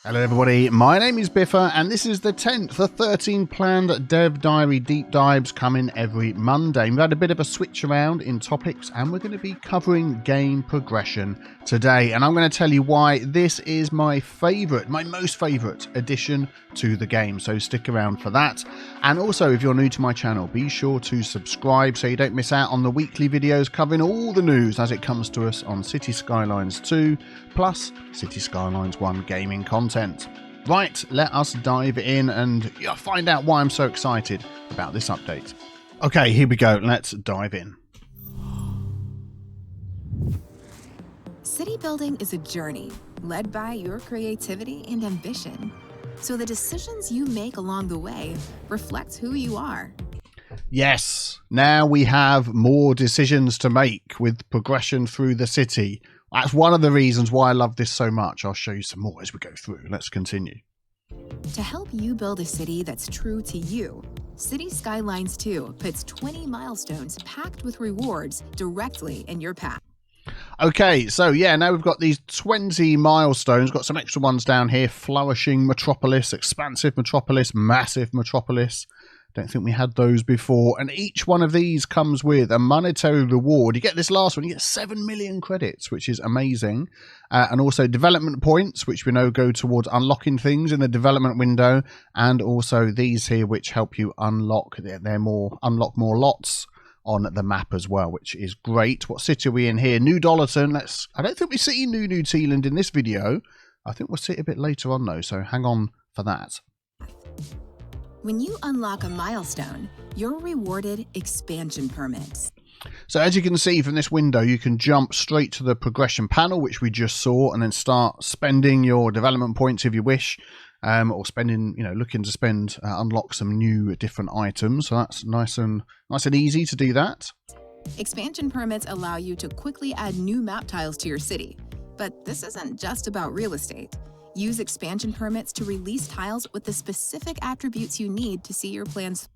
Hello everybody, my name is Biffa and this is the 10th, the 13 planned Dev Diary deep dives coming every Monday. We've had a bit of a switch around in topics and we're going to be covering game progression today, and I'm going to tell you why this is my most favourite addition to the game, so stick around for that. And also, if you're new to my channel, be sure to subscribe so you don't miss out on the weekly videos covering all the news as it comes to us on Cities Skylines 2 plus Cities Skylines 1 gaming content. Right, let us dive in and find out why I'm so excited about this update. Okay, here we go, let's dive in. City building is a journey led by your creativity and ambition. So the decisions you make along the way reflect who you are. Yes, now we have more decisions to make with progression through the city. That's one of the reasons why I love this so much. I'll show you some more as we go through. Let's continue. To help you build a city that's true to you, Cities Skylines 2 puts 20 milestones packed with rewards directly in your path. Okay, so yeah, now we've got these 20 milestones, got some extra ones down here. Flourishing metropolis, expansive metropolis, massive metropolis. Don't think we had those before. And each one of these comes with a monetary reward. You get this last one, you get 7 million credits, which is amazing. And also development points, which we know go towards unlocking things in the development window. And also these here, which help you unlock unlock more lots on the map as well, which is great. What city are we in here? New Dollarton. I don't think we see New Zealand in this video. I think we'll see it a bit later on though, so hang on for that. When you unlock a milestone, you're rewarded expansion permits. So as you can see from this window, you can jump straight to the progression panel, which we just saw, and then start spending your development points if you wish, or spending, looking to spend, unlock some new different items. So that's nice and easy to do that. Expansion permits allow you to quickly add new map tiles to your city. But this isn't just about real estate. Use expansion permits to release tiles with the specific attributes you need to see your plans.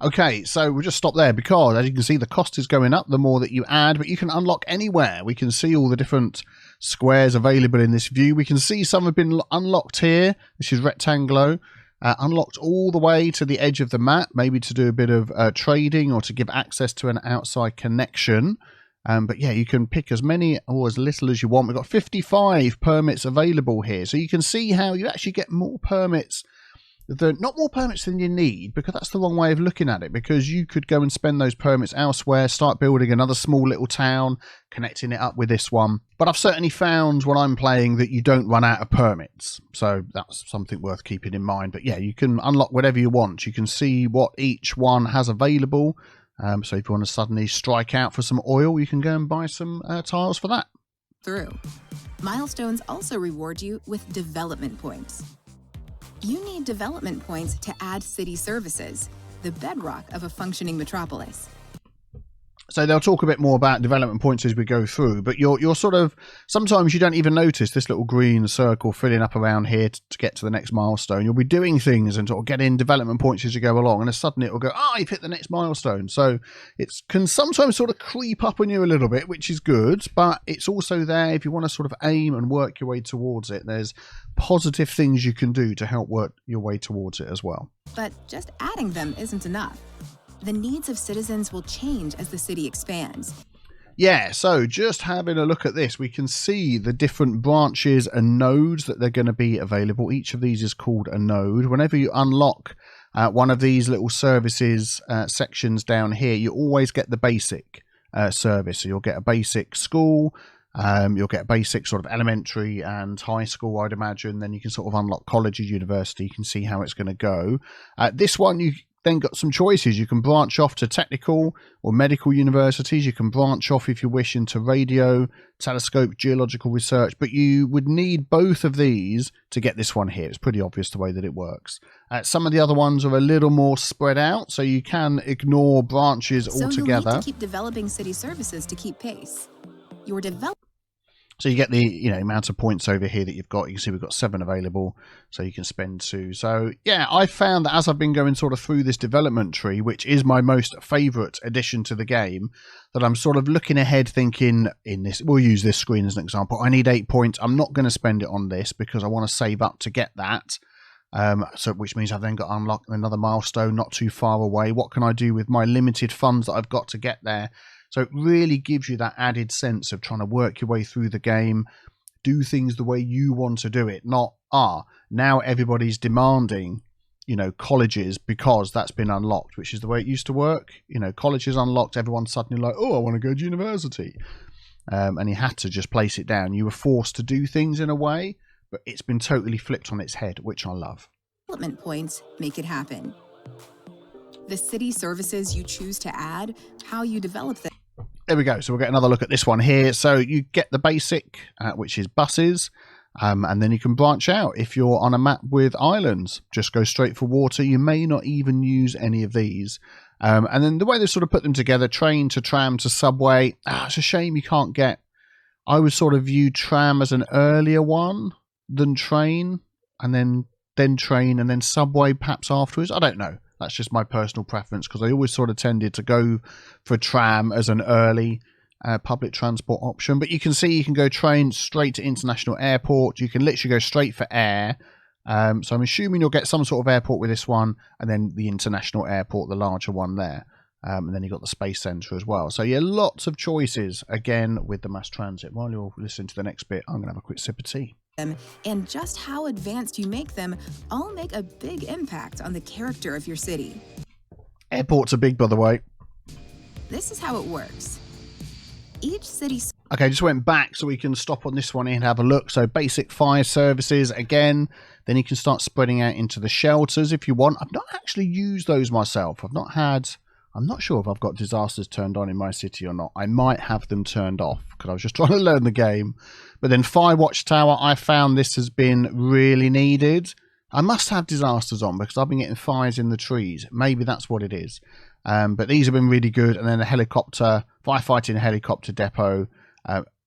Okay, so we'll just stop there because, as you can see, the cost is going up the more that you add, but you can unlock anywhere. We can see all the different squares available in this view. We can see some have been unlocked here. This is rectangular. Unlocked all the way to the edge of the map, maybe to do a bit of trading or to give access to an outside connection. But yeah, you can pick as many or as little as you want. We've got 55 permits available here. So you can see how you actually get more permits. Not more permits than you need, because that's the wrong way of looking at it, because you could go and spend those permits elsewhere, start building another small little town, connecting it up with this one. But I've certainly found when I'm playing that you don't run out of permits. So that's something worth keeping in mind. But yeah, you can unlock whatever you want. You can see what each one has available. So if you want to suddenly strike out for some oil, you can go and buy some tiles for that. Milestones also reward you with development points. You need development points to add city services, the bedrock of a functioning metropolis. So they'll talk a bit more about development points as we go through, but you're sort of, sometimes you don't even notice this little green circle filling up around here to get to the next milestone. You'll be doing things and sort of getting development points as you go along, and then suddenly it will go, you've hit the next milestone. So it can sometimes sort of creep up on you a little bit, which is good, but it's also there if you want to sort of aim and work your way towards it. There's positive things you can do to help work your way towards it as well. But just adding them isn't enough. The needs of citizens will change as the city expands. Yeah, so just having a look at this, we can see the different branches and nodes that they're going to be available. Each of these is called a node. Whenever you unlock one of these little services sections down here, you always get the basic service. So you'll get a basic school, you'll get a basic sort of elementary and high school, I'd imagine. Then you can sort of unlock college or university. You can see how it's going to go. This one, you then got some choices. You can branch off to technical or medical universities. You can branch off, if you wish, into radio, telescope, geological research, but you would need both of these to get this one here. It's pretty obvious the way that it works. Some of the other ones are a little more spread out, so you can ignore branches altogether. So you'll need to keep developing city services to keep pace. Your So you get the amount of points over here that you've got. You can see we've got 7 available, so you can spend 2. So yeah, I found that as I've been going sort of through this development tree, which is my most favourite addition to the game, that I'm sort of looking ahead thinking, we'll use this screen as an example. I need 8 points. I'm not going to spend it on this because I want to save up to get that. So which means I've then got to unlock another milestone not too far away. What can I do with my limited funds that I've got to get there? So it really gives you that added sense of trying to work your way through the game, do things the way you want to do it, not, now everybody's demanding, colleges because that's been unlocked, which is the way it used to work. Colleges unlocked, everyone's suddenly like, oh, I want to go to university. And you had to just place it down. You were forced to do things in a way, but it's been totally flipped on its head, which I love. Development points make it happen. The city services you choose to add, how you develop them. There we go. So we'll get another look at this one here. So you get the basic, which is buses, and then you can branch out. If you're on a map with islands, just go straight for water. You may not even use any of these. And then the way they sort of put them together, train to tram to subway. It's a shame you can't get. I would sort of view tram as an earlier one than train, and then train, and then subway perhaps afterwards. I don't know. That's just my personal preference because I always sort of tended to go for tram as an early public transport option. But you can see you can go train straight to international airport. You can literally go straight for air. So I'm assuming you'll get some sort of airport with this one, and then the international airport, the larger one there. And then you've got the space centre as well. So yeah, lots of choices again with the mass transit. While you're listening to the next bit, I'm going to have a quick sip of tea. And just how advanced you make them all make a big impact on the character of your city. Airports are big, by the way. This is how it works. Each city... Okay, just went back so we can stop on this one and have a look. So basic fire services again. Then you can start spreading out into the shelters if you want. I've not actually used those myself. I'm not sure if I've got disasters turned on in my city or not. I might have them turned off because I was just trying to learn the game. But then Fire Watchtower, I found this has been really needed. I must have disasters on because I've been getting fires in the trees. Maybe that's what it is. But these have been really good. And then the helicopter, firefighting helicopter depot.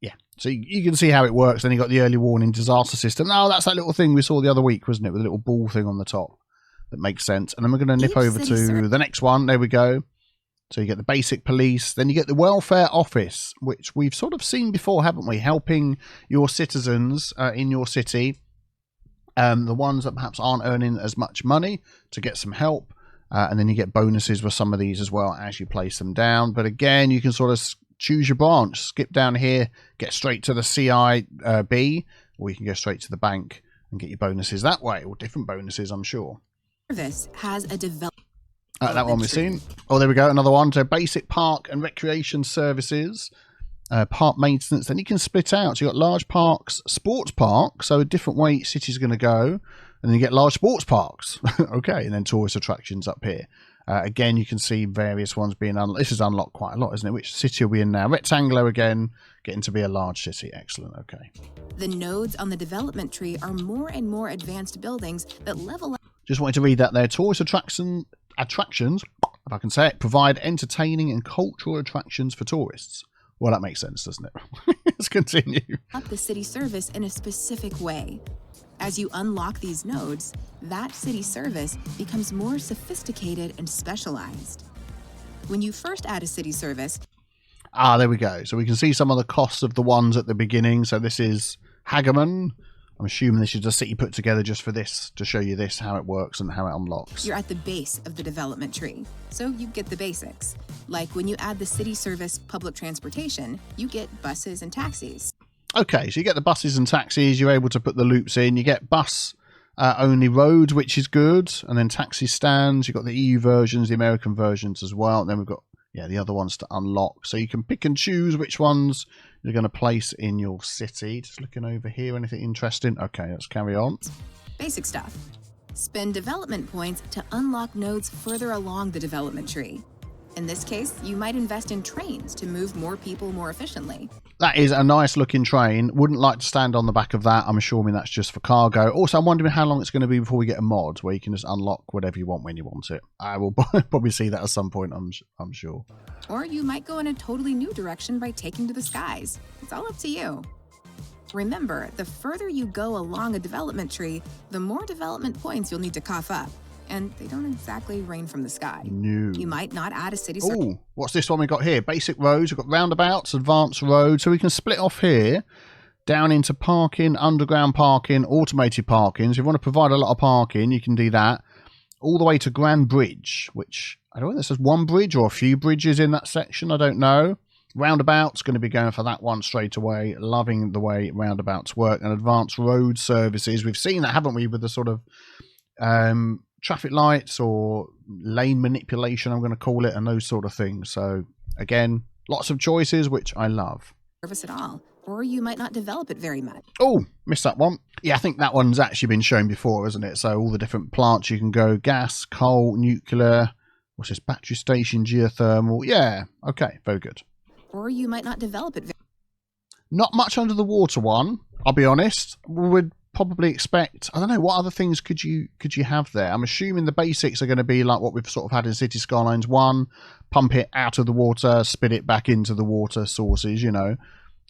Yeah, so you can see how it works. Then you got the early warning disaster system. Oh, that's that little thing we saw the other week, wasn't it? With a little ball thing on the top. That makes sense. And then we're going to nip over to the next one. There we go. So you get the basic police, then you get the welfare office, which we've sort of seen before, haven't we? Helping your citizens in your city, the ones that perhaps aren't earning as much money to get some help. And then you get bonuses with some of these as well as you place them down. But again, you can sort of choose your branch, skip down here, get straight to the CIB, or you can go straight to the bank and get your bonuses that way, or different bonuses, I'm sure. Service has a development. That one we've seen. Oh, there we go. Another one. So basic park and recreation services, park maintenance. Then you can split out. So you've got large parks, sports park. So a different way each city's going to go. And then you get large sports parks. Okay. And then tourist attractions up here. Again, you can see various ones being unlocked. This is unlocked quite a lot, isn't it? Which city are we in now? Rectangular again, getting to be a large city. Excellent. Okay. The nodes on the development tree are more and more advanced buildings that level up. Just wanted to read that there. Tourist attractions, if I can say it, provide entertaining and cultural attractions for tourists. Well, that makes sense, doesn't it? Let's continue. Up the city service in a specific way. As you unlock these nodes, that city service becomes more sophisticated and specialized. When you first add a city service... There we go. So we can see some of the costs of the ones at the beginning. So this is Hagerman. I'm assuming this is a city put together just for this, to show you this, how it works and how it unlocks. You're at the base of the development tree, so you get the basics. Like when you add the city service public transportation, you get buses and taxis. Okay, so you get the buses and taxis, you're able to put the loops in, you get bus only roads, which is good, and then taxi stands, you've got the EU versions, the American versions as well, and then we've got the other ones to unlock. So you can pick and choose which ones you're going to place in your city. Just looking over here, anything interesting? Okay, let's carry on. Basic stuff. Spend development points to unlock nodes further along the development tree. In this case, you might invest in trains to move more people more efficiently. That is a nice looking train. Wouldn't like to stand on the back of that. I'm assuming that's just for cargo. Also, I'm wondering how long it's going to be before we get a mod where you can just unlock whatever you want when you want it. I will probably see that at some point, I'm sure. Or you might go in a totally new direction by taking to the skies. It's all up to you. Remember, the further you go along a development tree, the more development points you'll need to cough up. And they don't exactly rain from the sky. No. You might not add a city... Oh, what's this one we got here? Basic roads. We've got roundabouts, advanced roads. So we can split off here down into parking, underground parking, automated parking. So if you want to provide a lot of parking, you can do that. All the way to Grand Bridge, which I don't know if this is one bridge or a few bridges in that section. I don't know. Roundabouts, going to be going for that one straight away. Loving the way roundabouts work. And advanced road services. We've seen that, haven't we, with the sort of traffic lights or lane manipulation, I'm going to call it, and those sort of things. So, again, lots of choices, which I love. Service at all, or you might not develop it very much. Oh, missed that one. Yeah, I think that one's actually been shown before, isn't it? So all the different plants you can go, gas, coal, nuclear, what's this, battery station, geothermal. Yeah, okay, very good. Or you might not develop it. Not much under the water one, I'll be honest. Would probably expect, I don't know, what other things could you have there? I'm assuming the basics are going to be like what we've sort of had in Cities Skylines 1, pump it out of the water, spit it back into the water sources, you know.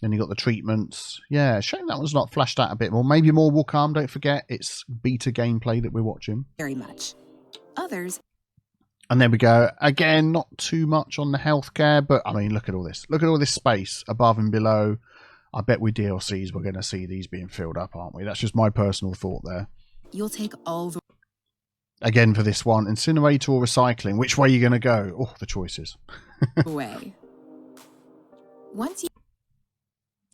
Then you got the treatments. Yeah, shame that one's not flashed out a bit more. Maybe more will come, don't forget. It's beta gameplay that we're watching. Very much. Others. And there we go. Again, not too much on the healthcare, but I mean, look at all this. Look at all this space above and below. I bet with DLCs we're going to see these being filled up, aren't we? That's just my personal thought there. You'll take all the... Again for this one, incinerator or recycling. Which way are you going to go? Oh, the choices. way. Once you...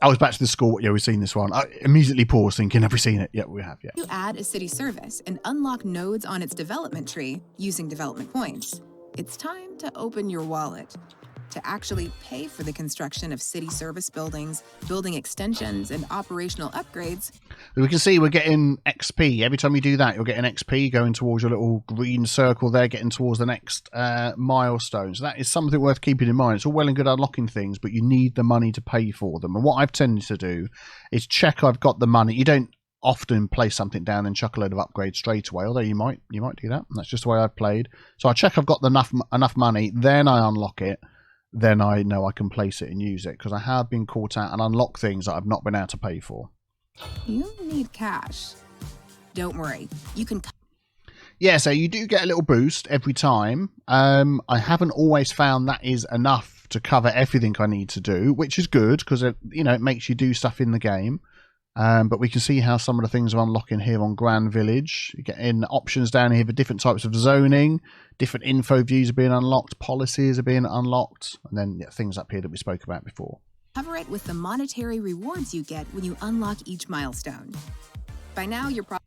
I was back to the school. Yeah, we've seen this one. I immediately paused thinking, have we seen it? Yeah, we have, yeah. You add a city service and unlock nodes on its development tree using development points. It's time to open your wallet to actually pay for the construction of city service buildings, building extensions, and operational upgrades. We can see we're getting XP. Every time you do that, you're getting XP going towards your little green circle there, getting towards the next milestone. So that is something worth keeping in mind. It's all well and good unlocking things, but you need the money to pay for them. And what I've tended to do is check I've got the money. You don't often place something down and chuck a load of upgrades straight away, although you might do that. That's just the way I've played. So I check I've got enough money, then I unlock it. Then I know I can place it and use it, because I have been caught out and unlocked things that I've not been able to pay for. You need cash. Don't worry, you can... Yeah, so you do get a little boost every time. I haven't always found that is enough to cover everything I need to do, which is good, because it makes you do stuff in the game. But we can see how some of the things are unlocking here on Grand Village. You get in options down here for different types of zoning, different info views are being unlocked, policies are being unlocked, and then things up here that we spoke about before. Cover it with the monetary rewards you get when you unlock each milestone. By now, you're probably...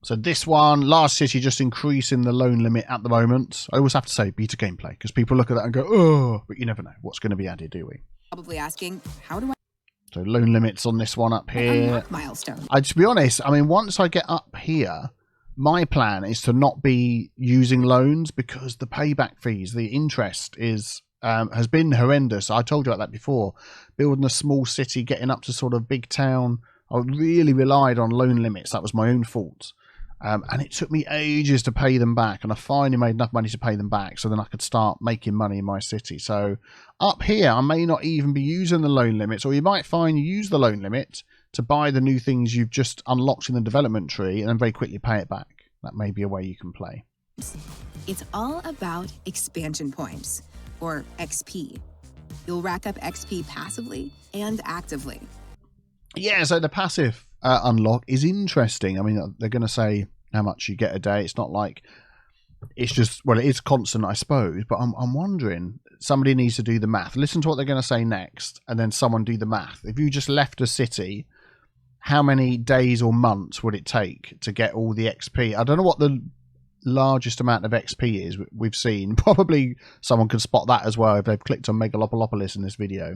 So this one, Last City, just increasing the loan limit at the moment. I always have to say beta gameplay, because people look at that and go, oh, but you never know what's going to be added, do we? Probably asking, how do I... So loan limits on this one up here. Milestone. To be honest, I mean, once I get up here, my plan is to not be using loans, because the payback fees, the interest is has been horrendous. I told you about that before. Building a small city, getting up to sort of big town, I really relied on loan limits. That was my own fault. And it took me ages to pay them back, and I finally made enough money to pay them back, so then I could start making money in my city. So up here, I may not even be using the loan limits, or you might find you use the loan limit to buy the new things you've just unlocked in the development tree and then very quickly pay it back. That may be a way you can play. It's all about expansion points, or XP. You'll rack up XP passively and actively. Yeah, so the passive unlock is interesting. I mean, they're going to say how much you get a day. It's not like it's just, well, it is constant, I suppose, but I'm wondering, somebody needs to do the math. Listen to what they're going to say next, and then someone do the math. If you just left a city, how many days or months would it take to get all the XP? I don't know what the largest amount of XP is we've seen. Probably someone can spot that as well if they've clicked on Megalopolis in this video.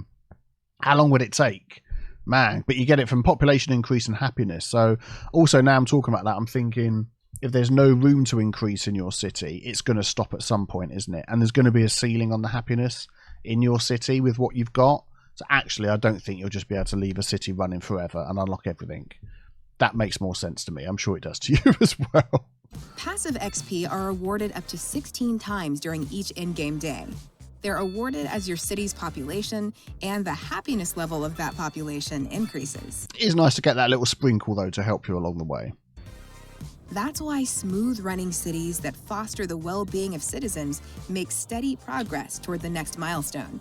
How long would it take? Man, but you get it from population increase and happiness. So also now I'm talking about that, I'm thinking if there's no room to increase in your city, it's going to stop at some point, isn't it? And there's going to be a ceiling on the happiness in your city with what you've got. So actually, I don't think you'll just be able to leave a city running forever and unlock everything. That makes more sense to me. I'm sure it does to you as well. Passive XP are awarded up to 16 times during each in-game day. They're awarded as your city's population and the happiness level of that population increases. It is nice to get that little sprinkle, though, to help you along the way. That's why smooth-running cities that foster the well-being of citizens make steady progress toward the next milestone.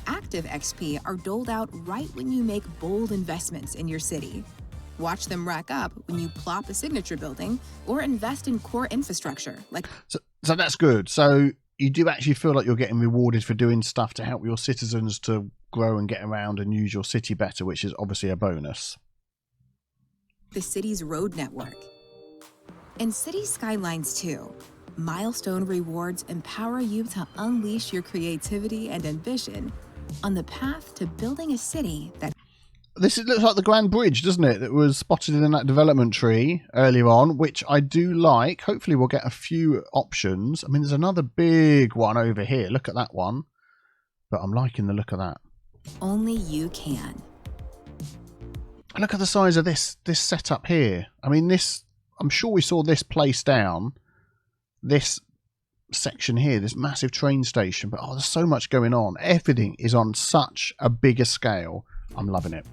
Active XP are doled out right when you make bold investments in your city. Watch them rack up when you plop a signature building or invest in core infrastructure. So that's good. So you do actually feel like you're getting rewarded for doing stuff to help your citizens to grow and get around and use your city better, which is obviously a bonus. The city's road network. In Cities Skylines 2, milestone rewards empower you to unleash your creativity and ambition on the path to building a city that... This looks like the Grand Bridge, doesn't it? That was spotted in that development tree earlier on, which I do like. Hopefully we'll get a few options. I mean, there's another big one over here. Look at that one. But I'm liking the look of that. Only you can. And look at the size of this setup here. I mean, this... I'm sure we saw this place down. This section here, this massive train station. But, oh, there's so much going on. Everything is on such a bigger scale. I'm loving it.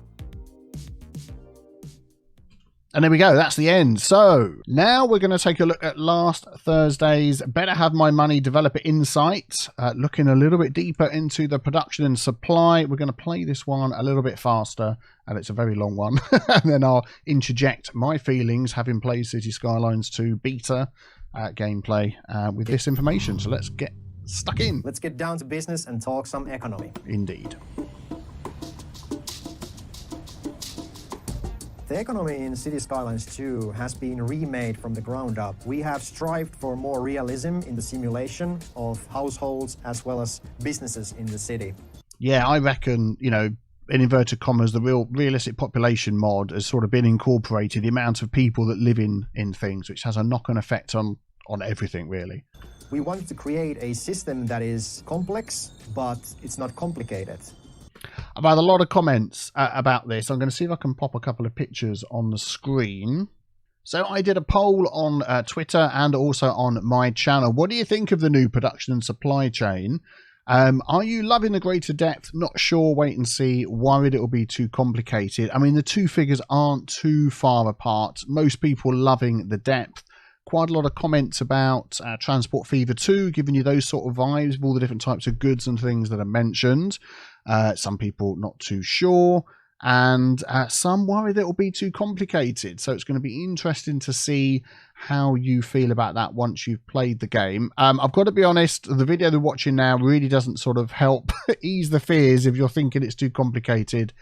And there we go. That's the end. So now we're going to take a look at last Thursday's Better Have My Money Developer Insight. Looking a little bit deeper into the production and supply. We're going to play this one a little bit faster. And it's a very long one. And then I'll interject my feelings, having played Cities Skylines 2 beta gameplay with this information. So let's get stuck in. Let's get down to business and talk some economy. Indeed. The economy in Cities Skylines 2 has been remade from the ground up. We have strived for more realism in the simulation of households as well as businesses in the city. Yeah, I reckon, you know, in inverted commas, the realistic population mod has sort of been incorporated, the amount of people that live in things, which has a knock-on effect on everything, really. We wanted to create a system that is complex, but it's not complicated. I've had a lot of comments about this. I'm going to see if I can pop a couple of pictures on the screen. So I did a poll on Twitter and also on my channel. What do you think of the new production and supply chain? Are you loving the greater depth? Not sure, wait and see. Worried it will be too complicated. I mean, the two figures aren't too far apart. Most people loving the depth. Quite a lot of comments about Transport Fever 2, giving you those sort of vibes of all the different types of goods and things that are mentioned. Some people not too sure, and some worry that it will be too complicated. So it's going to be interesting to see how you feel about that once you've played the game. I've got to be honest, the video they're watching now really doesn't sort of help ease the fears if you're thinking it's too complicated,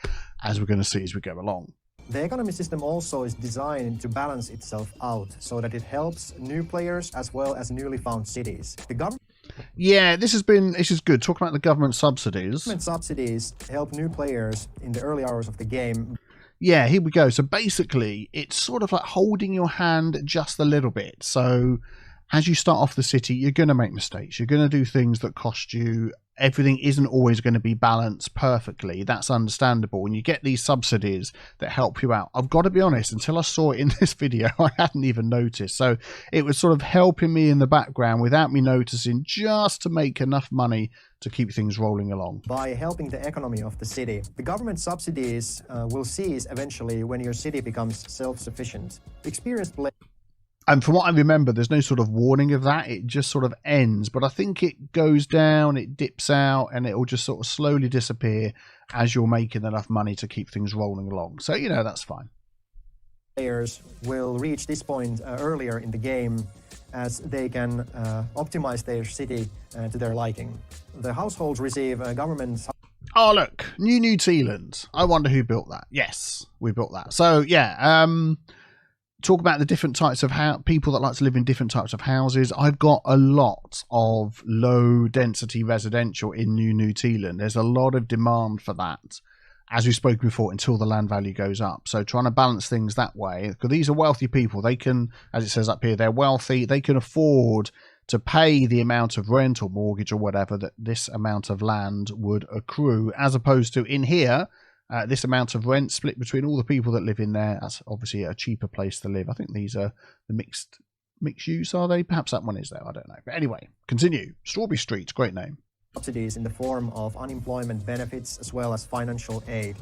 as we're going to see as we go along. The economy system also is designed to balance itself out so that it helps new players as well as newly found cities. The government... Yeah, this is good. Talking about the government subsidies. Government subsidies help new players in the early hours of the game. Yeah, here we go. So basically, it's sort of like holding your hand just a little bit. So as you start off the city, you're going to make mistakes. You're going to do things that cost you. Everything isn't always going to be balanced perfectly. That's understandable. And you get these subsidies that help you out. I've got to be honest, until I saw it in this video, I hadn't even noticed. So it was sort of helping me in the background without me noticing, just to make enough money to keep things rolling along. By helping the economy of the city. The government subsidies will cease eventually when your city becomes self-sufficient. Experienced players... And from what I remember, there's no sort of warning of that. It just sort of ends. But I think it goes down, it dips out, and it will just sort of slowly disappear as you're making enough money to keep things rolling along. So, you know, that's fine. Players will reach this point earlier in the game as they can optimize their city to their liking. The households receive government... Oh, look, New Zealand. I wonder who built that. Yes, we built that. So, yeah, talk about the different types of people that like to live in different types of houses. I've got a lot of low density residential in New Zealand. There's a lot of demand for that, as we spoke before, until the land value goes up. So trying to balance things that way, because these are wealthy people. They can, as it says up here, they're wealthy. They can afford to pay the amount of rent or mortgage or whatever that this amount of land would accrue, as opposed to in here, this amount of rent split between all the people that live in there. That's obviously a cheaper place to live. I think these are the mixed use, are they? Perhaps that one is there. I don't know. But anyway, continue. Strawberry Street, great name. subsidies in the form of unemployment benefits as well as financial aid.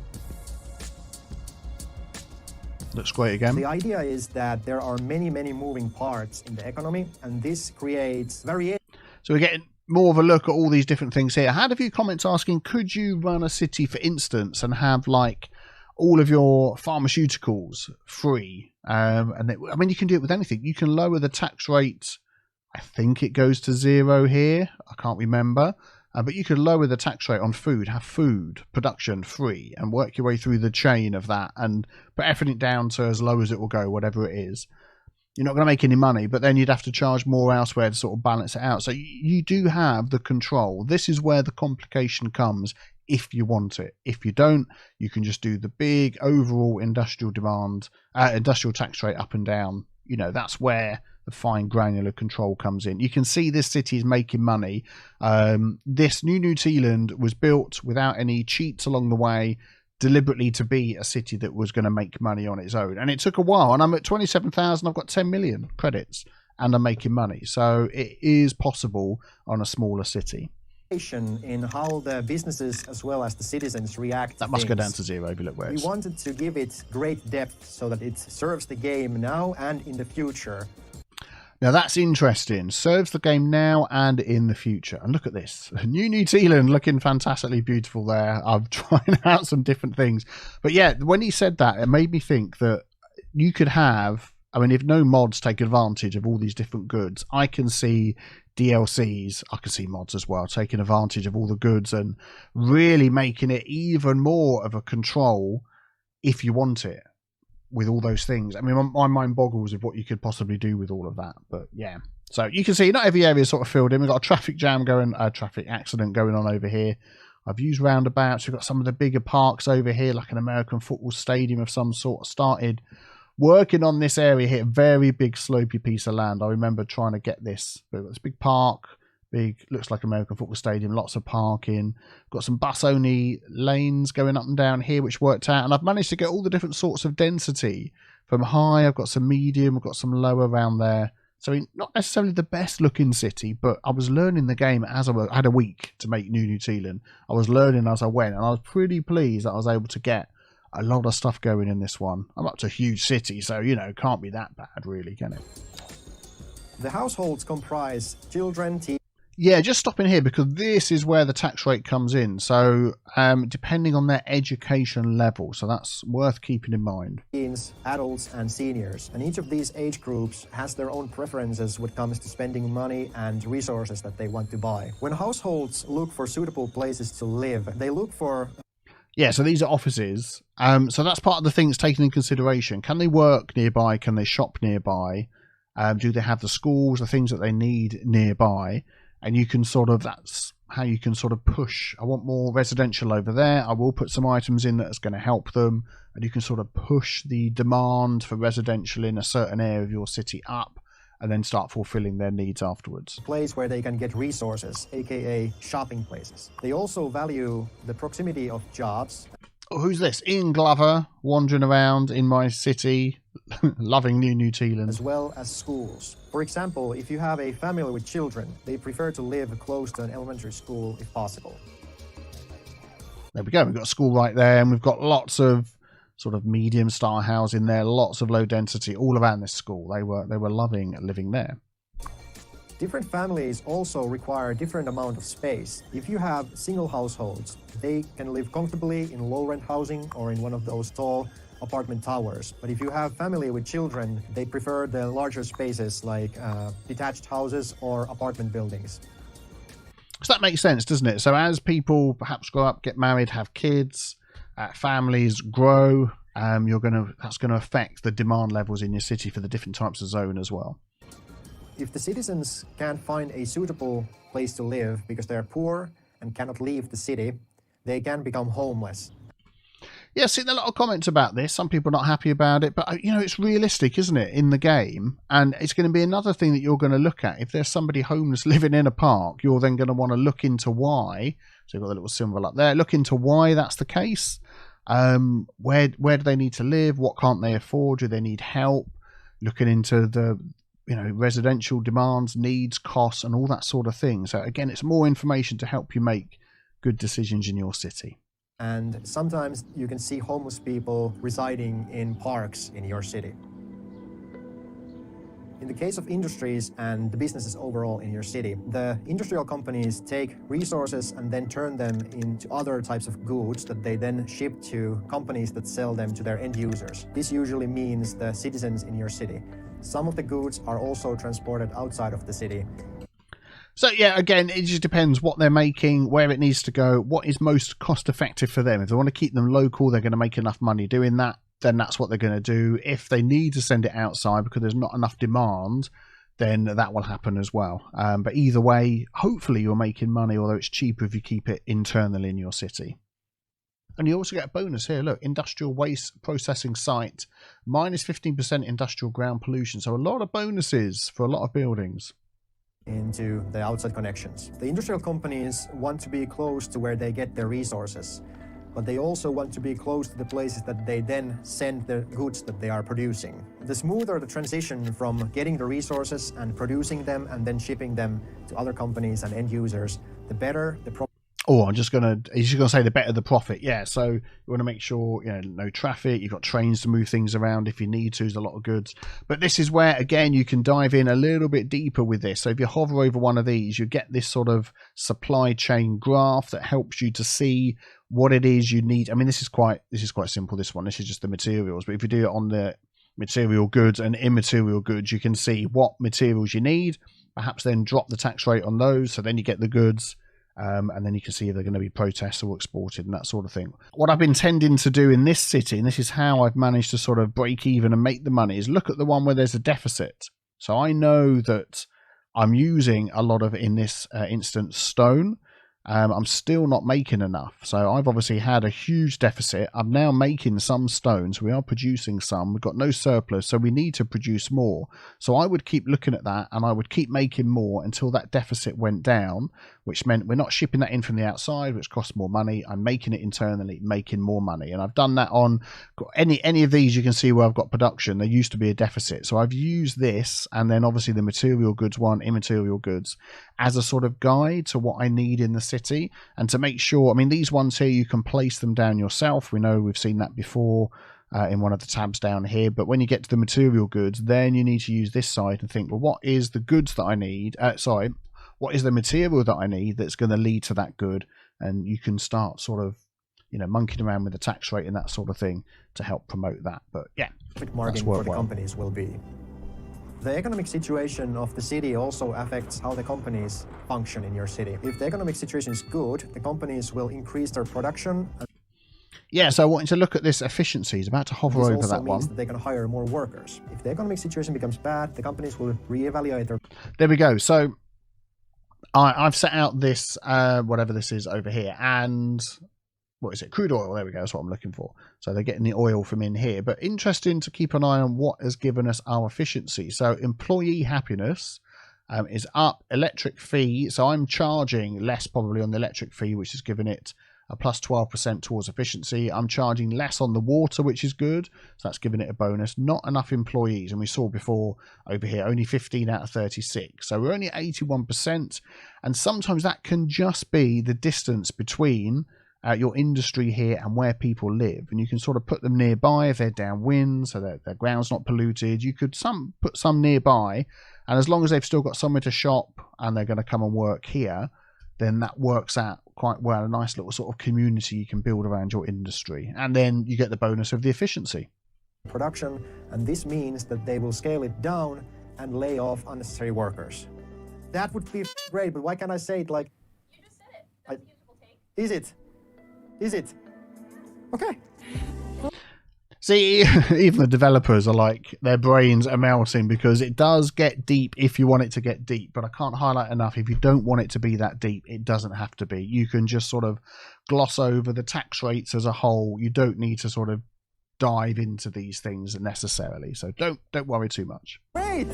Looks great again. The idea is that there are many moving parts in the economy, and this creates variation. So we're getting more of a look at all these different things here. I had a few comments asking, could you run a city, for instance, and have like all of your pharmaceuticals free? I mean, you can do it with anything. You can lower the tax rate. I think it goes to 0 here. I can't remember. But you could lower the tax rate on food, have food production free, and work your way through the chain of that and put everything down to as low as it will go, whatever it is. You're not going to make any money, but then you'd have to charge more elsewhere to sort of balance it out. So you do have the control. This is where the complication comes if you want it. If you don't, you can just do the big overall industrial tax rate up and down. You know, that's where the fine granular control comes in. You can see this city is making money. This New Zealand was built without any cheats along the way, deliberately to be a city that was going to make money on its own. And it took a while, and I'm at 27,000. I've got 10 million credits and I'm making money. So it is possible on a smaller city. In how the businesses as well as the citizens react. That must go down to 0 if you look where we wanted to give it great depth so that it serves the game now and in the future. Now that's interesting. Serves the game now and in the future. And look at this. New Zealand looking fantastically beautiful there. I'm trying out some different things. But yeah, when he said that, it made me think that you could have, I mean, if no mods take advantage of all these different goods, I can see DLCs, I can see mods as well, taking advantage of all the goods and really making it even more of a control if you want it. With all those things, I mean, my mind boggles of what you could possibly do with all of that. But yeah, so you can see not every area is sort of filled in. We've got a traffic accident going on over here. I've used roundabouts. We've got some of the bigger parks over here, like an American football stadium of some sort. Started working on this area here, very big slopey piece of land. I remember trying to get this. We've got this big park, looks like American football stadium, lots of parking. Got some bus only lanes going up and down here, which worked out, and I've managed to get all the different sorts of density from high. I've got some medium, I've got some lower around there. So not necessarily the best looking city, but I was learning the game as I had a week to make New Zealand. I was learning as I went, and I was pretty pleased that I was able to get a lot of stuff going in this one. I'm up to a huge city, so you know, can't be that bad really, can it? The households comprise children, yeah, just stopping here because this is where the tax rate comes in. So depending on their education level, so that's worth keeping in mind. Teens, adults and seniors, and each of these age groups has their own preferences when it comes to spending money and resources that they want to buy. When households look for suitable places to live, they look for... Yeah, so these are offices. So that's part of the things taken in consideration. Can they work nearby? Can they shop nearby? Do they have the schools, the things that they need nearby? And you can sort of, that's how you can sort of push. I want more residential over there. I will put some items in that's going to help them. And you can sort of push the demand for residential in a certain area of your city up and then start fulfilling their needs afterwards. Place where they can get resources, aka shopping places. They also value the proximity of jobs. Oh, who's this? Ian Glover wandering around in my city, loving New Zealand. As well as schools. For example, if you have a family with children, they prefer to live close to an elementary school if possible. There we go. We've got a school right there, and we've got lots of sort of medium style housing there, lots of low density all around this school. They were loving living there. Different families also require a different amount of space. If you have single households, they can live comfortably in low-rent housing or in one of those tall apartment towers. But if you have family with children, they prefer the larger spaces like detached houses or apartment buildings. So that makes sense, doesn't it? So as people perhaps grow up, get married, have kids, families grow, that's going to affect the demand levels in your city for the different types of zone as well. If the citizens can't find a suitable place to live because they're poor and cannot leave the city, they can become homeless. Yeah, seen a lot of comments about this. Some people are not happy about it, but you know, it's realistic, isn't it, in the game? And it's going to be another thing that you're going to look at. If there's somebody homeless living in a park, you're then going to want to look into why. So you've got the little symbol up there. Look into why that's the case. Where do they need to live? What can't they afford? Do they need help? Looking into the residential demands, needs, costs, and all that sort of thing. So again, it's more information to help you make good decisions in your city. And sometimes you can see homeless people residing in parks in your city. In the case of industries and the businesses overall in your city, the industrial companies take resources and then turn them into other types of goods that they then ship to companies that sell them to their end users. This usually means the citizens in your city. Some of the goods are also transported outside of the city. So yeah, again, it just depends what they're making, where it needs to go, what is most cost effective for them. If they want to keep them local, they're going to make enough money doing that, then that's what they're going to do. If they need to send it outside because there's not enough demand, then that will happen as well. But either way, hopefully you're making money, although it's cheaper if you keep it internally in your city. And you also get a bonus here. Look, industrial waste processing site, minus 15% industrial ground pollution. So a lot of bonuses for a lot of buildings. Into the outside connections. The industrial companies want to be close to where they get their resources, but they also want to be close to the places that they then send the goods that they are producing. The smoother the transition from getting the resources and producing them and then shipping them to other companies and end users, the better the he's just gonna say the better the profit. Yeah, so you want to make sure no traffic. You've got trains to move things around if you need to. There's a lot of goods, but this is where again you can dive in a little bit deeper with this. So if you hover over one of these, you get this sort of supply chain graph that helps you to see what it is you need. I mean, this is quite simple. This one, this is just the materials, but if you do it on the material goods and immaterial goods, you can see what materials you need. Perhaps then drop the tax rate on those, so then you get the goods. And then you can see if they're going to be processed or exported and that sort of thing. What I've been tending to do in this city, and this is how I've managed to sort of break even and make the money, is look at the one where there's a deficit. So I know that I'm using a lot of, in this instance, stone. I'm still not making enough. So I've obviously had a huge deficit. I'm now making some stones. We are producing some. We've got no surplus, so we need to produce more. So I would keep looking at that and I would keep making more until that deficit went down, which meant we're not shipping that in from the outside, which costs more money. I'm making it internally, making more money. And I've done that on any of these. You can see where I've got production. There used to be a deficit. So I've used this, and then obviously the material goods one, immaterial goods, as a sort of guide to what I need in the city, and to make sure, I mean, these ones here, you can place them down yourself. We know we've seen that before in one of the tabs down here. But when you get to the material goods, then you need to use this side and think, well, what is the goods that I need? What is the material that I need that's going to lead to that good? And you can start sort of, monkeying around with the tax rate and that sort of thing to help promote that. But yeah, margin for the companies will be. The economic situation of the city also affects how the companies function in your city. If the economic situation is good, the companies will increase their production. Yeah, so I wanted to look at this efficiency. It's about to hover over that one. This also means that they can hire more workers. If the economic situation becomes bad, the companies will reevaluate their... There we go. So I've set out this, whatever this is over here, and... what is it? Crude oil. There we go. That's what I'm looking for. So they're getting the oil from in here. But interesting to keep an eye on what has given us our efficiency. So employee happiness is up. Electric fee. So I'm charging less probably on the electric fee, which is giving it a plus 12% towards efficiency. I'm charging less on the water, which is good. So that's giving it a bonus. Not enough employees. And we saw before over here, only 15 out of 36. So we're only at 81%. And sometimes that can just be the distance between your industry here and where people live, and you can sort of put them nearby if they're downwind, so that their ground's not polluted. You could put some nearby, and as long as they've still got somewhere to shop and they're going to come and work here, then that works out quite well. A nice little sort of community you can build around your industry, and then you get the bonus of the efficiency. Production, and this means that they will scale it down and lay off unnecessary workers. That would be great, but why can't I say it like... You just said it. That's a usable take. Is it? Is it? Okay. See, even the developers are like, their brains are melting, because it does get deep if you want it to get deep. But I can't highlight enough, if you don't want it to be that deep, it doesn't have to be. You can just sort of gloss over the tax rates as a whole. You don't need to sort of dive into these things necessarily. So don't worry too much. Great.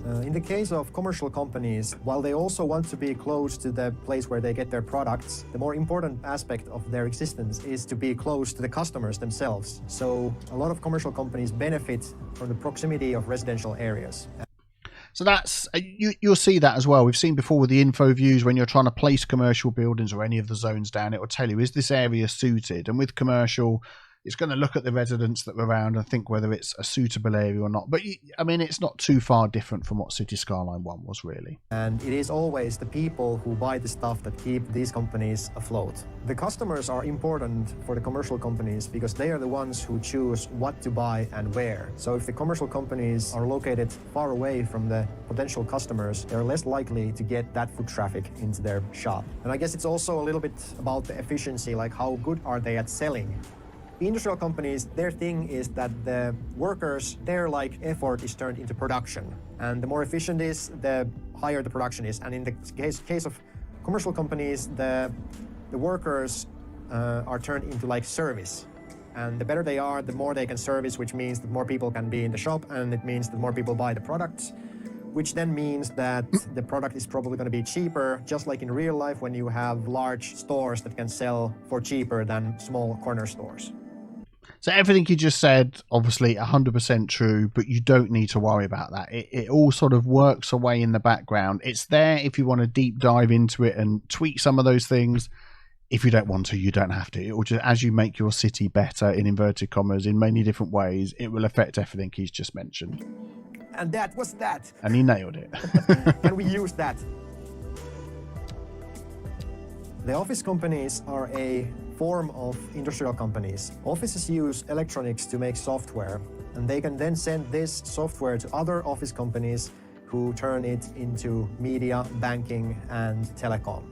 In the case of commercial companies, while they also want to be close to the place where they get their products, the more important aspect of their existence is to be close to the customers themselves. So a lot of commercial companies benefit from the proximity of residential areas. So that's you'll see that as well. We've seen before with the info views when you're trying to place commercial buildings or any of the zones down, it will tell you, is this area suited? And with commercial, it's going to look at the residents that are around and think whether it's a suitable area or not. But I mean, it's not too far different from what Cities Skyline 1 was really. And it is always the people who buy the stuff that keep these companies afloat. The customers are important for the commercial companies because they are the ones who choose what to buy and where. So if the commercial companies are located far away from the potential customers, they're less likely to get that foot traffic into their shop. And I guess it's also a little bit about the efficiency, like how good are they at selling? The industrial companies, their thing is that the workers, their effort is turned into production. And the more efficient is, the higher the production is. And in the case of commercial companies, the workers are turned into service. And the better they are, the more they can service, which means that more people can be in the shop, and it means that more people buy the products, which then means that the product is probably going to be cheaper, just like in real life when you have large stores that can sell for cheaper than small corner stores. So everything you just said, obviously 100% true, but you don't need to worry about that. It all sort of works away in the background. It's there if you want to deep dive into it and tweak some of those things. If you don't want to, you don't have to. It will just, as you make your city better, in inverted commas, in many different ways, it will affect everything he's just mentioned. And that was that. And he nailed it. Can we use that? The office companies are a form of industrial companies. Offices use electronics to make software, and they can then send this software to other office companies who turn it into media, banking, and telecom.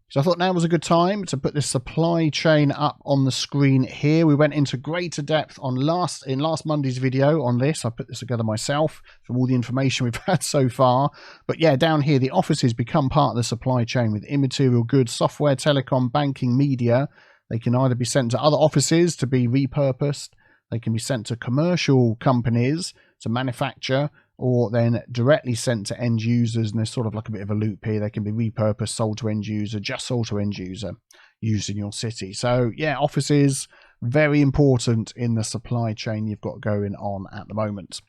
So I thought now was a good time to put this supply chain up on the screen here. We went into greater depth on last Monday's video on this. I put this together myself from all the information we've had so far. But yeah, down here, the offices become part of the supply chain with immaterial goods, software, telecom, banking, media. They can either be sent to other offices to be repurposed. They can be sent to commercial companies to manufacture, or then directly sent to end users. And there's sort of like a bit of a loop here. They can be repurposed, sold to end user, just sold to end user, used in your city. So yeah, offices, very important in the supply chain you've got going on at the moment.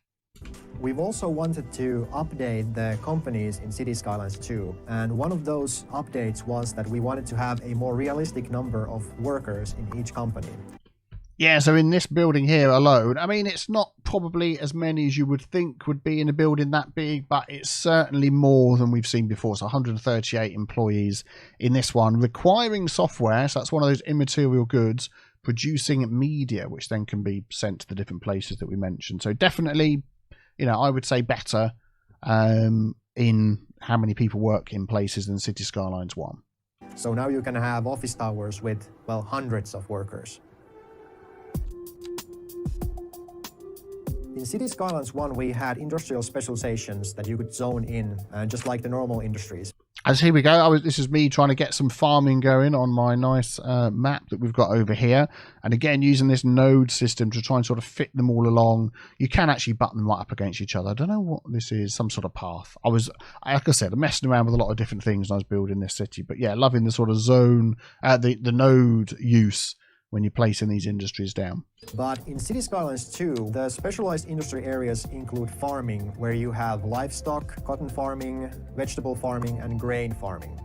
We've also wanted to update the companies in Cities Skylines 2. And one of those updates was that we wanted to have a more realistic number of workers in each company. Yeah, so in this building here alone, I mean, it's not probably as many as you would think would be in a building that big, but it's certainly more than we've seen before. So 138 employees in this one, requiring software. So that's one of those immaterial goods, producing media, which then can be sent to the different places that we mentioned. So definitely, you know, I would say better in how many people work in places than Cities Skylines 1. So now you can have office towers with, well, hundreds of workers. In Cities Skylines 1, we had industrial specializations that you could zone in, just like the normal industries. As here we go, this is me trying to get some farming going on my nice map that we've got over here. And again, using this node system to try and sort of fit them all along. You can actually butt them right up against each other. I don't know what this is, some sort of path. Like I said, I'm messing around with a lot of different things when I was building this city. But yeah, loving the sort of zone, the node use when you're placing these industries down. But in Cities Skylines 2, the specialized industry areas include farming, where you have livestock, cotton farming, vegetable farming, and grain farming.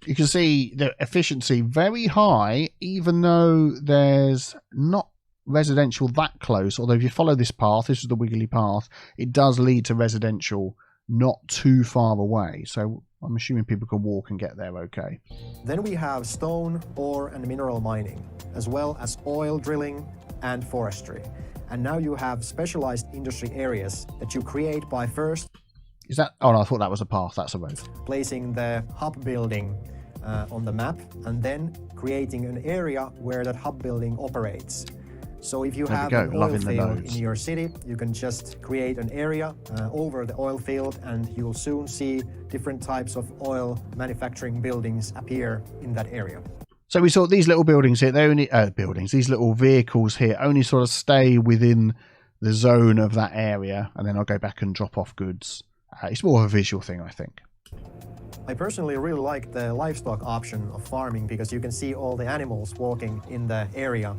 You can see the efficiency very high, even though there's not residential that close. Although if you follow this path, this is the wiggly path, it does lead to residential not too far away. So I'm assuming people can walk and get there okay. Then we have stone, ore, and mineral mining, as well as oil drilling and forestry. And now you have specialized industry areas that you create by first... Is that... Oh, no, I thought that was a path. That's a road. ...placing the hub building on the map, and then creating an area where that hub building operates. So if you have an oil field in your city, you can just create an area over the oil field, and you'll soon see different types of oil manufacturing buildings appear in that area. So we saw these little buildings here, they only these little vehicles here only sort of stay within the zone of that area, and then I'll go back and drop off goods It's more of a visual thing, I think. I personally really like the livestock option of farming because you can see all the animals walking in the area.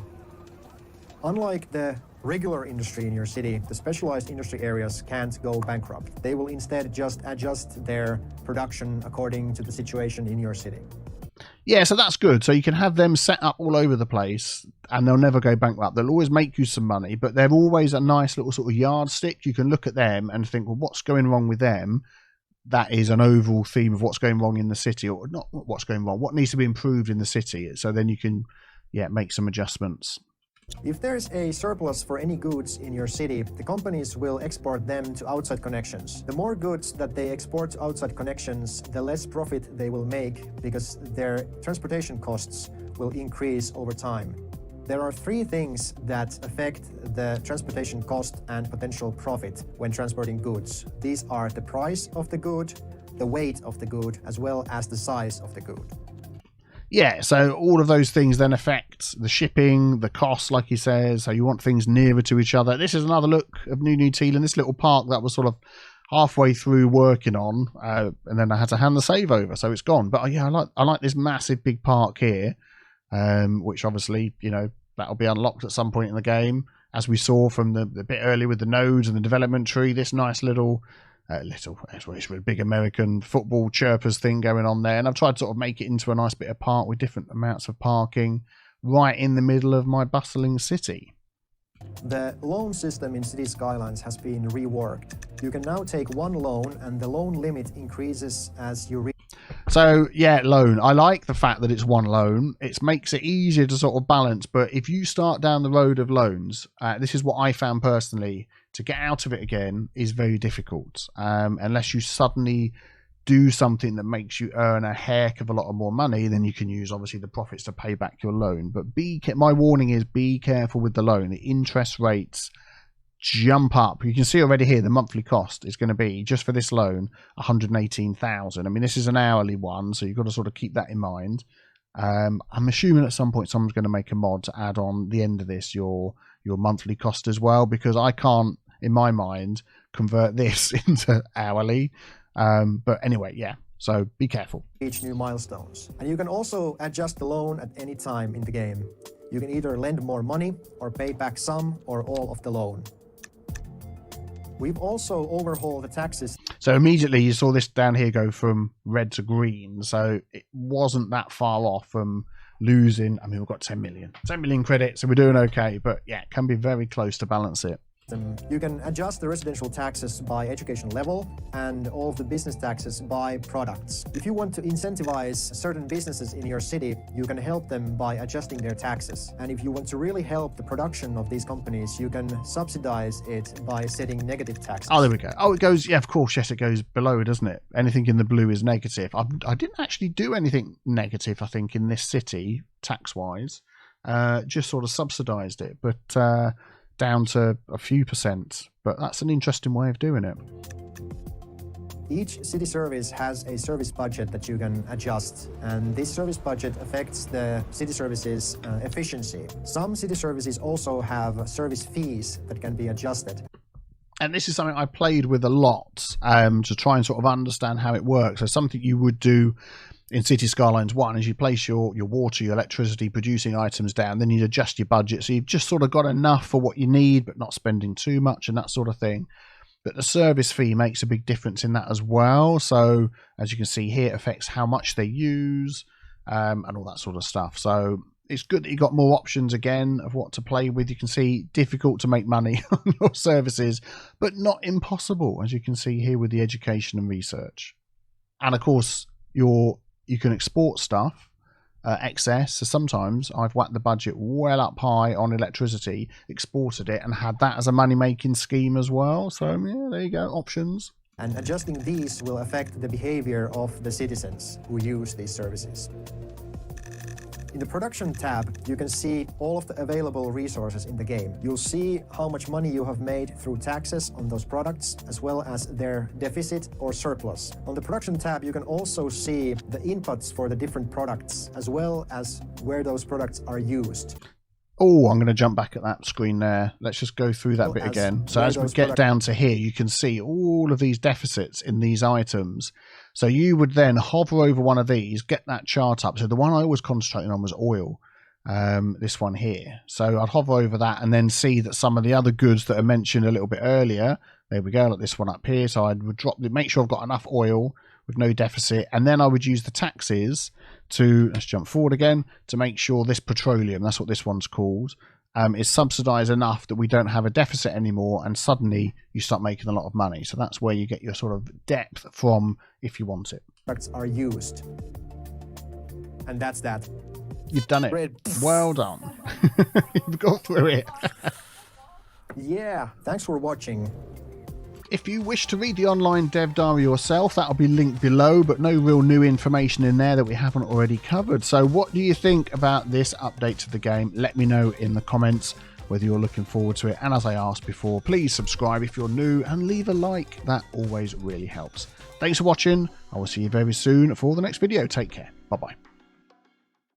Unlike the regular industry in your city, the specialized industry areas can't go bankrupt. They will instead just adjust their production according to the situation in your city. Yeah, so that's good. So you can have them set up all over the place and they'll never go bankrupt. They'll always make you some money, but they're always a nice little sort of yardstick. You can look at them and think, well, what's going wrong with them? That is an overall theme of what's going wrong in the city, or not what's going wrong, what needs to be improved in the city. So then you can, make some adjustments. If there's a surplus for any goods in your city, the companies will export them to outside connections. The more goods that they export to outside connections, the less profit they will make because their transportation costs will increase over time. There are three things that affect the transportation cost and potential profit when transporting goods. These are the price of the good, the weight of the good, as well as the size of the good. Yeah, so all of those things then affect the shipping, the cost, like he says. So you want things nearer to each other. This is another look of New Teal, this little park that was sort of halfway through working on, and then I had to hand the save over, so it's gone. But yeah, I like this massive big park here, which obviously, that'll be unlocked at some point in the game, as we saw from the bit earlier with the nodes and the development tree. This nice little it's a big American football chirpers thing going on there, and I've tried to sort of make it into a nice bit of park with different amounts of parking right in the middle of my bustling city. The loan system in Cities Skylines has been reworked. You can now take one loan and the loan limit increases as you reach. So yeah, loan. I like the fact that it's one loan. It makes it easier to sort of balance, but if you start down the road of loans, this is what I found personally, to get out of it again is very difficult, unless you suddenly do something that makes you earn a heck of a lot of more money. Then you can use obviously the profits to pay back your loan. But my warning is, be careful with the loan. The interest rates jump up. You can see already here the monthly cost is going to be, just for this loan, 118,000. I mean, this is an hourly one, so you've got to sort of keep that in mind. I'm assuming at some point someone's going to make a mod to add on the end of this your monthly cost as well, because I can't, in my mind, convert this into hourly. But anyway, yeah, so be careful. Each new milestones. And you can also adjust the loan at any time in the game. You can either lend more money or pay back some or all of the loan. We've also overhauled the taxes. So immediately you saw this down here go from red to green. So it wasn't that far off from losing. I mean, we've got 10 million credits, so we're doing okay. But yeah, it can be very close to balance it. You can adjust the residential taxes by education level and all of the business taxes by products. If you want to incentivize certain businesses in your city, you can help them by adjusting their taxes. And if you want to really help the production of these companies, you can subsidize it by setting negative taxes. Oh, there we go. Oh, it goes, yeah, of course, yes, it goes below, doesn't it? Anything in the blue is negative. I didn't actually do anything negative, I think, in this city, tax-wise. Just sort of subsidized it, but down to a few percent, but that's an interesting way of doing it. Each city service has a service budget that you can adjust, and this service budget affects the city services efficiency. Some city services also have service fees that can be adjusted. And this is something I played with a lot to try and sort of understand how it works. So something you would do in Cities Skylines 1 is you place your water, your electricity producing items down, then you adjust your budget. So you've just sort of got enough for what you need, but not spending too much and that sort of thing. But the service fee makes a big difference in that as well. So as you can see here, it affects how much they use and all that sort of stuff. So it's good that you got more options again of what to play with. You can see difficult to make money on your services, but not impossible, as you can see here with the education and research. And of course, you can export stuff, excess. So sometimes I've whacked the budget well up high on electricity, exported it, and had that as a money-making scheme as well. So yeah, there you go, options. And adjusting these will affect the behavior of the citizens who use these services. In the production tab, you can see all of the available resources in the game. You'll see how much money you have made through taxes on those products, as well as their deficit or surplus. On the production tab, you can also see the inputs for the different products, as well as where those products are used. Oh, I'm going to jump back at that screen there. Let's just go through that Well, bit as again. So where as we those get product- down to here, you can see all of these deficits in these items. So you would then hover over one of these, get that chart up. So the one I was concentrating on was oil, this one here. So I'd hover over that and then see that some of the other goods that are mentioned a little bit earlier, there we go, like this one up here. So I would make sure I've got enough oil with no deficit, and then I would use the taxes to, let's jump forward again, to make sure this petroleum, that's what this one's called, is subsidized enough that we don't have a deficit anymore, and suddenly you start making a lot of money. So that's where you get your sort of depth from if you want it. products are used. And that's that. You've done it. Red. Well done. You've got through it. Yeah, thanks for watching. If you wish to read the online Dev Diary yourself, that'll be linked below, but no real new information in there that we haven't already covered. So what do you think about this update to the game? Let me know in the comments whether you're looking forward to it. And as I asked before, please subscribe if you're new and leave a like. That always really helps. Thanks for watching. I will see you very soon for the next video. Take care. Bye-bye.